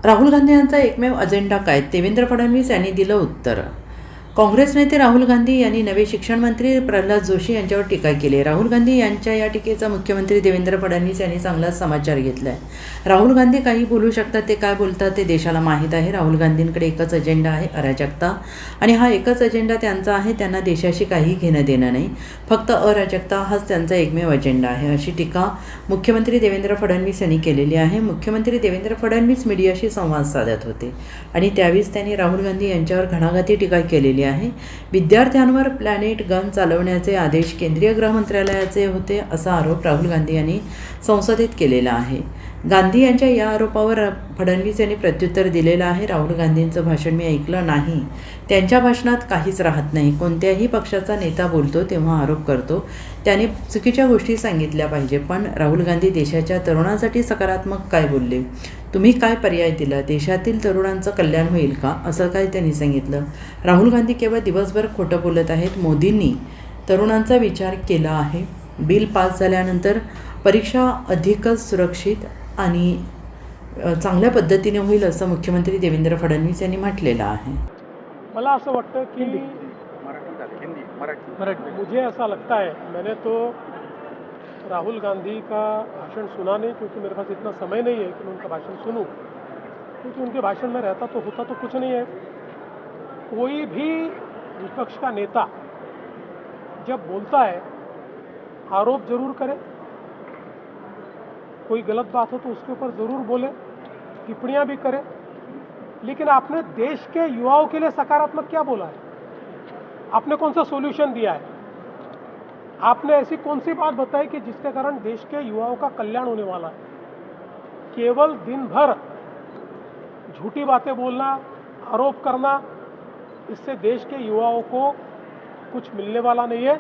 राहुल गांधी यांचा एकमेव अजेंडा काय? देवेंद्र फडणवीस यांनी दिलं उत्तर. काँग्रेस नेते राहुल गांधी यांनी नवे शिक्षण मंत्री प्रल्हाद जोशी यांच्यावर टीका केली. राहुल गांधी यांच्या या टीकेचा मुख्यमंत्री देवेंद्र फडणवीस यांनी चांगलाच समाचार घेतला आहे. राहुल गांधी काही बोलू शकतात, ते काय बोलतात ते देशाला माहीत आहे. राहुल गांधींकडे एकच अजेंडा आहे, अराजकता, आणि हा एकच अजेंडा त्यांचा आहे. त्यांना देशाशी काही घेणं देणं नाही, फक्त अराजकता हाच त्यांचा एकमेव अजेंडा आहे, अशी टीका मुख्यमंत्री देवेंद्र फडणवीस यांनी केलेली आहे. मुख्यमंत्री देवेंद्र फडणवीस मीडियाशी संवाद साधत होते आणि त्यावेळेस त्यांनी राहुल गांधी यांच्यावर घणाघाती टीका केलेली आहे. विद्यार्थ्यांवर प्लॅनेट गन चालवण्याचे आदेश केंद्रीय गृहमंत्रालयाचे होते, असा आरोप राहुल गांधी यांनी संसदेत केलेला आहे. गांधी यांच्या या आरोपावर फडणवीस यांनी प्रत्युत्तर दिलेलं आहे. राहुल गांधींचं भाषण मी ऐकलं नाही, त्यांच्या भाषणात काहीच राहत नाही. कोणत्याही पक्षाचा नेता बोलतो तेव्हा आरोप करतो, त्याने चुकीच्या गोष्टी सांगितल्या पाहिजे. पण राहुल गांधी देशाच्या तरुणांसाठी सकारात्मक काय बोलले? तुम्ही काय पर्याय दिला? देशातील तरुणांचं कल्याण होईल का, असं काय त्यांनी सांगितलं? राहुल गांधी केवळ दिवसभर खोटं बोलत आहेत. मोदींनी तरुणांचा विचार केला आहे. बिल पास झाल्यानंतर परीक्षा अधिकच सुरक्षित आणि चांगल्या पद्धतीने होईल, असं मुख्यमंत्री देवेंद्र फडणवीस यांनी म्हटलेलं आहे. मला असं वाटतं की मुझे ऐसा लगता है, मैंने तो राहुल गांधी का भाषण सुना नहीं, क्योंकि मेरे पास इतना समय नहीं है कि मैं उनका भाषण सुनूं, क्योंकि उनके भाषण में रहता तो होता तो कुछ नहीं है. कोई भी विपक्ष का नेता जब बोलता है आरोप जरूर करे, कोई गलत बात हो तो उसके ऊपर ज़रूर बोले, टिप्पणियां भी करे, लेकिन आपने देश के युवाओं के लिए सकारात्मक क्या बोला है? आपने कौन सा सॉल्यूशन दिया है? आपने ऐसी कौन सी बात बताई कि जिसके कारण देश के युवाओं का कल्याण होने वाला है? केवल दिन भर झूठी बातें बोलना, आरोप करना, इससे देश के युवाओं को कुछ मिलने वाला नहीं है.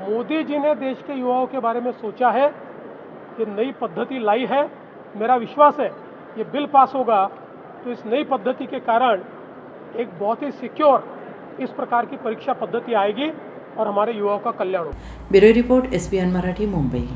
मोदी जी ने देश के युवाओं के बारे में सोचा है, ये नई पद्धति लाई है. मेरा विश्वास है ये बिल पास होगा तो इस नई पद्धति के कारण एक बहुत ही सिक्योर इस प्रकार की परीक्षा पद्धति आएगी और हमारे युवाओं का कल्याण होगा. Bureau report, SBN Marathi, Mumbai.